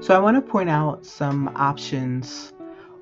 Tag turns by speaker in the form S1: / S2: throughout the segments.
S1: So I want to point out some options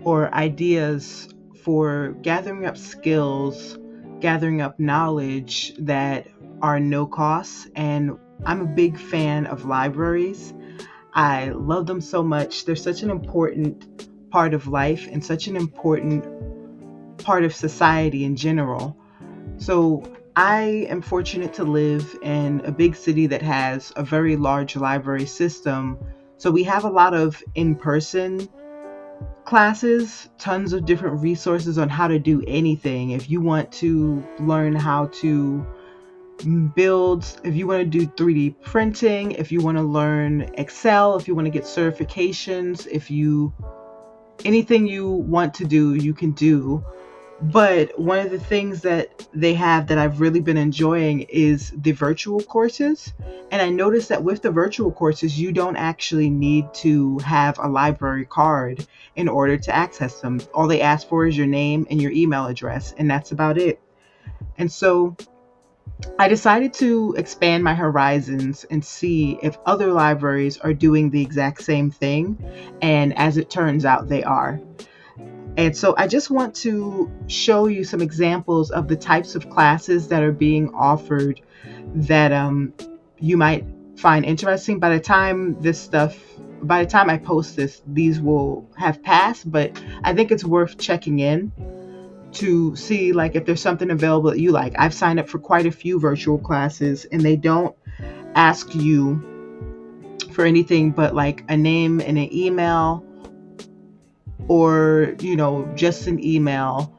S1: or ideas for gathering up skills, gathering up knowledge that are no cost. And I'm a big fan of libraries. I love them so much. They're such an important part of life and such an important part of society in general. So I am fortunate to live in a big city that has a very large library system. So we have a lot of in person classes, tons of different resources on how to do anything. If you want to learn how to build, if you want to do 3D printing, if you want to learn Excel, if you want to get certifications, if you anything you want to do, you can do. But one of the things that they have that I've really been enjoying is the virtual courses. And I noticed that with the virtual courses, you don't actually need to have a library card in order to access them. All they ask for is your name and your email address, and that's about it. And so I decided to expand my horizons and see if other libraries are doing the exact same thing. And as it turns out, they are. And so I just want to show you some examples of the types of classes that are being offered that you might find interesting. By the time I post this, these will have passed, but I think it's worth checking in to see like if there's something available that you like. I've signed up for quite a few virtual classes and they don't ask you for anything but like a name and an email or, just an email.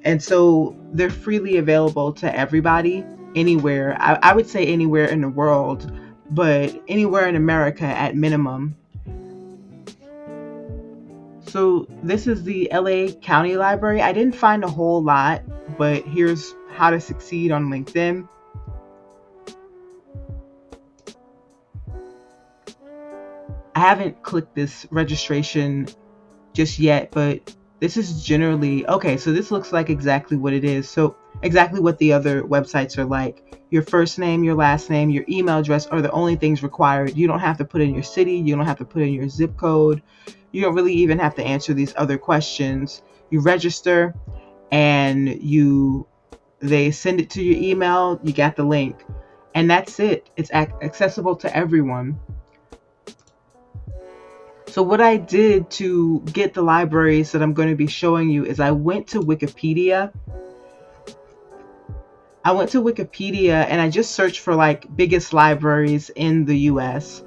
S1: And so they're freely available to everybody anywhere. I would say anywhere in the world, but anywhere in America at minimum. So this is the LA County Library. I didn't find a whole lot, but here's how to succeed on LinkedIn. I haven't clicked this registration just yet, but this is generally okay. So this looks like exactly what it is. So exactly what the other websites are like. Your first name, your last name, your email address are the only things required. You don't have to put in your city. You don't have to put in your zip code. You don't really even have to answer these other questions. You register and they send it to your email. You got the link, and that's it. It's accessible to everyone. So what I did to get the libraries that I'm going to be showing you is I went to Wikipedia. And I just searched for like biggest libraries in the US.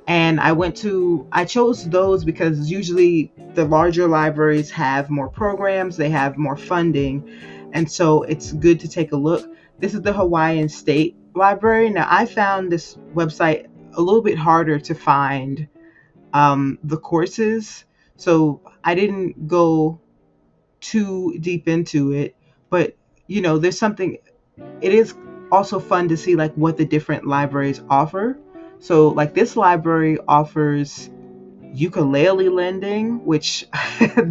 S1: And I chose those because usually the larger libraries have more programs, they have more funding. And so it's good to take a look. This is the Hawaiian State Library. Now I found this website a little bit harder to find the courses. So I didn't go too deep into it, but there's something, it is also fun to see like what the different libraries offer. So like this library offers ukulele lending, which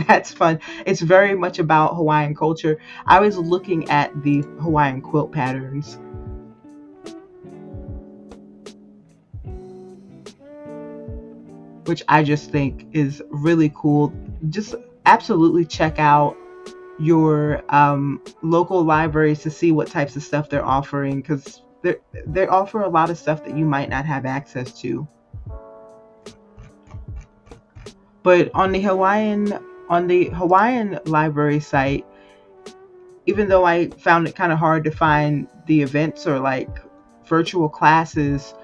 S1: that's fun. It's very much about Hawaiian culture. I was looking at the Hawaiian quilt patterns, which I just think is really cool. Just absolutely check out your local libraries to see what types of stuff they're offering because they offer a lot of stuff that you might not have access to. But on the Hawaiian library site, even though I found it kind of hard to find the events or like virtual classes,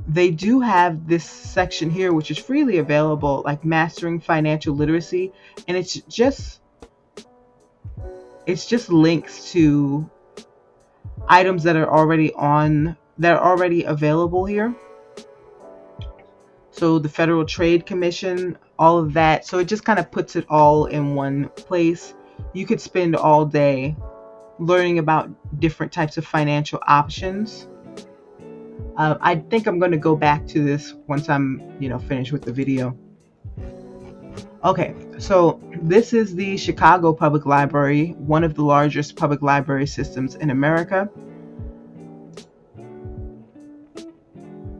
S1: they do have this section here which is freely available, like mastering financial literacy, and it's just links to items that are already available here. So the Federal Trade Commission, all of that. So it just kind of puts it all in one place. You could spend all day learning about different types of financial options. I think I'm going to go back to this once I'm, finished with the video. Okay, so this is the Chicago Public Library, one of the largest public library systems in America.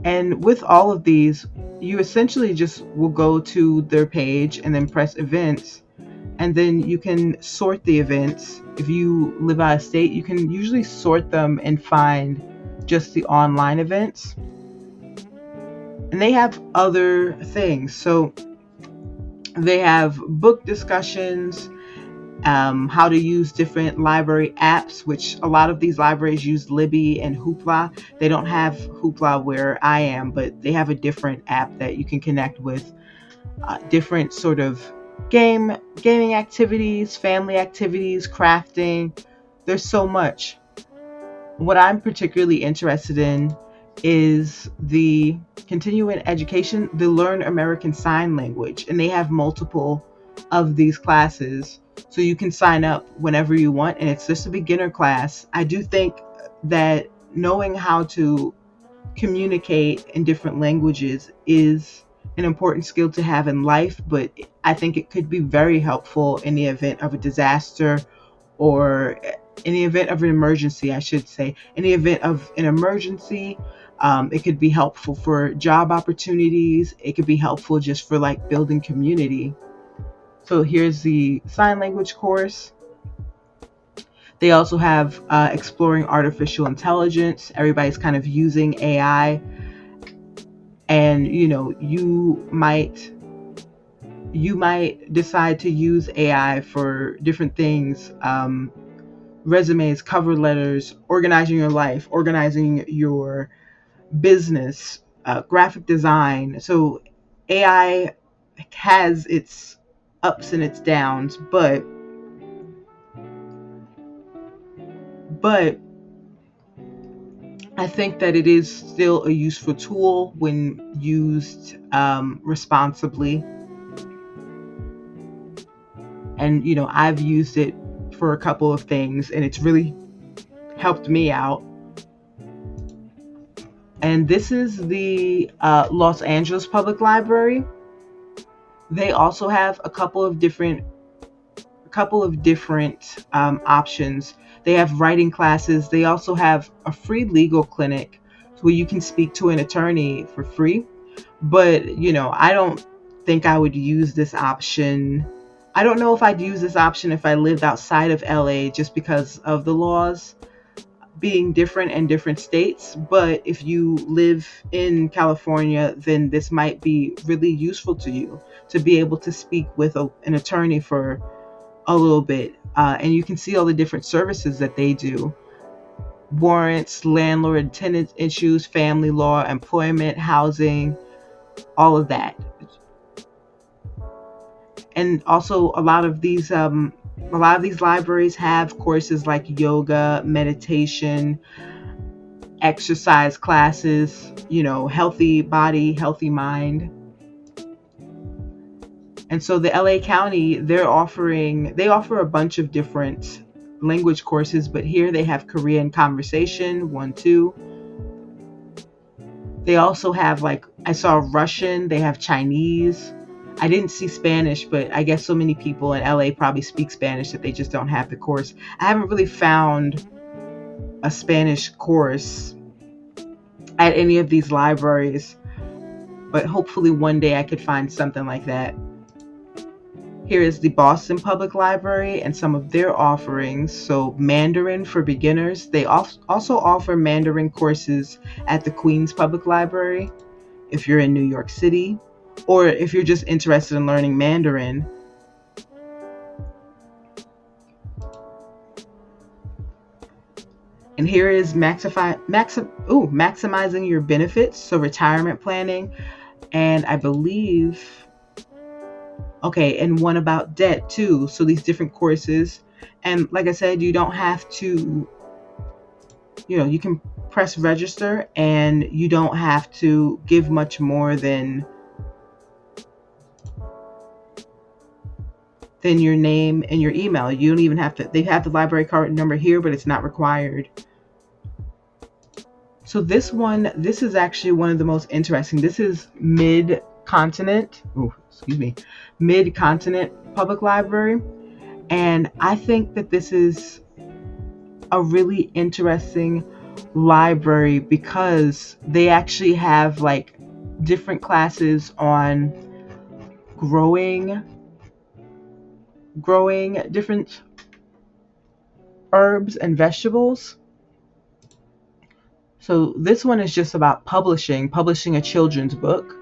S1: And with all of these, you essentially just will go to their page and then press events, and then you can sort the events. If you live out of state, you can usually sort them and find just the online events. And they have other things. So they have book discussions, how to use different library apps, which a lot of these libraries use Libby and Hoopla. They don't have Hoopla where I am, but they have a different app that you can connect with. Different sort of gaming activities, family activities, crafting. There's so much. What I'm particularly interested in is the continuing education, the Learn American Sign Language, and they have multiple of these classes. So you can sign up whenever you want, and it's just a beginner class. I do think that knowing how to communicate in different languages is an important skill to have in life, but I think it could be very helpful in the event of a disaster, or in the event of an emergency, I should say. In the event of an emergency, it could be helpful for job opportunities. It could be helpful just for like building community. So here's the sign language course. They also have exploring artificial intelligence. Everybody's kind of using AI, and you might decide to use AI for different things. Resumes, cover letters, organizing your life, organizing your business, graphic design. So AI has its ups and its downs, but I think that it is still a useful tool when used responsibly. And I've used it for a couple of things, and it's really helped me out. And this is the Los Angeles Public Library. They also have a couple of different options. They have writing classes. They also have a free legal clinic where you can speak to an attorney for free. But I don't think I would use this option. I don't know if I'd use this option if I lived outside of LA, just because of the laws being different in different states. But if you live in California, then this might be really useful to you to be able to speak with an attorney for a little bit. And you can see all the different services that they do: warrants, landlord and tenant issues, family law, employment, housing, all of that. And also a lot of these libraries have courses like yoga, meditation, exercise classes, healthy body, healthy mind. And so the LA County, they offer a bunch of different language courses, but here they have Korean conversation 1, 2. They also have, like, I saw Russian, they have Chinese. I didn't see Spanish, but I guess so many people in LA probably speak Spanish that they just don't have the course. I haven't really found a Spanish course at any of these libraries, but hopefully one day I could find something like that. Here is the Boston Public Library and some of their offerings. So Mandarin for beginners. They also offer Mandarin courses at the Queens Public Library if you're in New York City, or if you're just interested in learning Mandarin. And here is maximizing your benefits, so retirement planning, and I believe, okay, and one about debt too. So these different courses, and like I said, you don't have to, you can press register, and you don't have to give much more than your name and your email. You don't even have to, they have the library card number here, but it's not required. So this is actually one of the most interesting. This is Mid-Continent Public Library. And I think that this is a really interesting library because they actually have like different classes on growing different herbs and vegetables. So this one is just about publishing a children's book.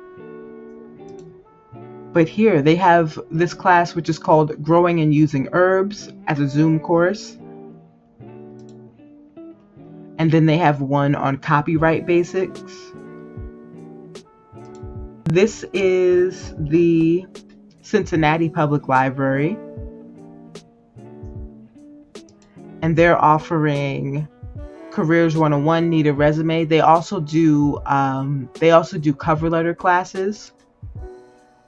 S1: But here they have this class which is called Growing and Using Herbs as a Zoom course. And then they have one on copyright basics. This is the Cincinnati Public Library. And they're offering Careers 101, Need a Resume. They also do cover letter classes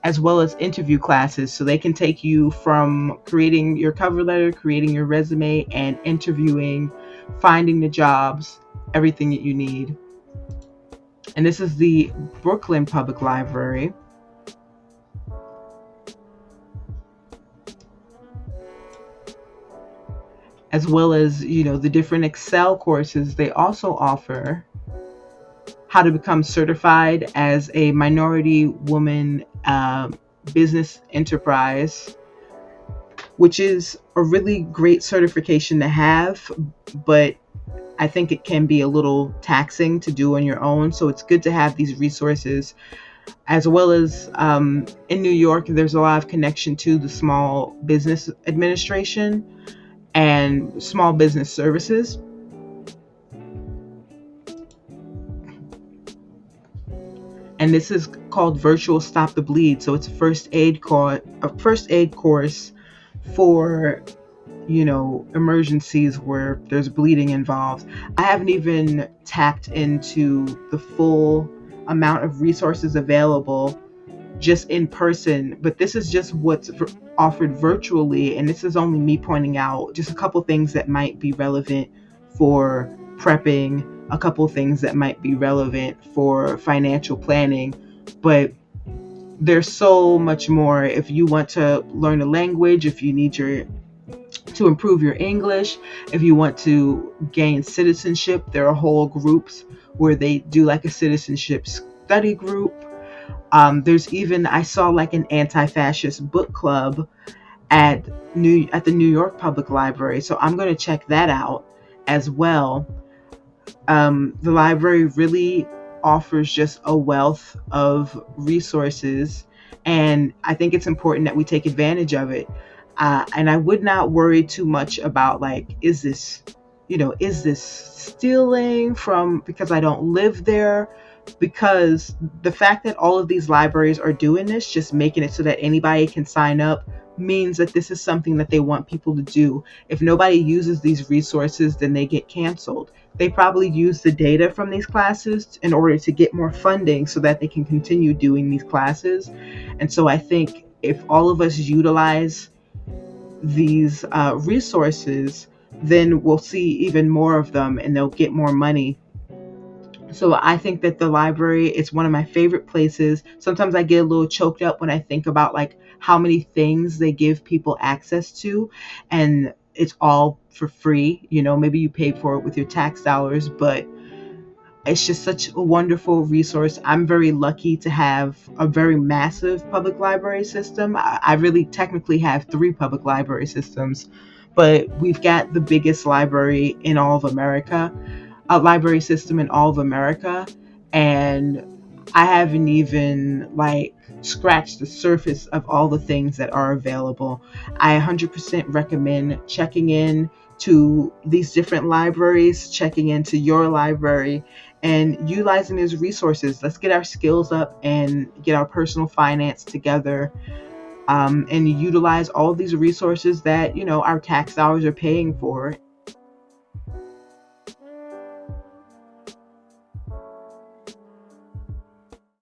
S1: as well as interview classes. So they can take you from creating your cover letter, creating your resume, and interviewing, finding the jobs, everything that you need. And this is the Brooklyn Public Library. As well as, the different Excel courses they also offer. How to become certified as a minority woman business enterprise, which is a really great certification to have, but I think it can be a little taxing to do on your own. So it's good to have these resources, as well as in New York, there's a lot of connection to the Small Business Administration and Small Business Services. And this is called Virtual Stop the Bleed. So it's a first aid course for, emergencies where there's bleeding involved. I haven't even tapped into the full amount of resources available just in person, but this is just what's offered virtually. And this is only me pointing out just a couple things that might be relevant for prepping, a couple things that might be relevant for financial planning, but there's so much more. If you want to learn a language, if you need to improve your English, if you want to gain citizenship, there are whole groups where they do like a citizenship study group. There's even, I saw like an anti-fascist book club at the New York Public Library, so I'm going to check that out as well. The library really offers just a wealth of resources, and I think it's important that we take advantage of it. And I would not worry too much about like, is this stealing from because I don't live there? Because the fact that all of these libraries are doing this, just making it so that anybody can sign up, means that this is something that they want people to do. If nobody uses these resources, then they get canceled. They probably use the data from these classes in order to get more funding so that they can continue doing these classes. And so I think if all of us utilize these resources, then we'll see even more of them and they'll get more money. So I think that the library is one of my favorite places. Sometimes I get a little choked up when I think about like how many things they give people access to, and it's all for free. Maybe you paid for it with your tax dollars, but it's just such a wonderful resource. I'm very lucky to have a very massive public library system. I really technically have 3 public library systems, but we've got the biggest library in all of America, a library system in all of America. And I haven't even like scratched the surface of all the things that are available. I 100% recommend checking in to these different libraries, checking into your library, and utilizing these resources. Let's get our skills up and get our personal finance together, and utilize all of these resources that our tax dollars are paying for,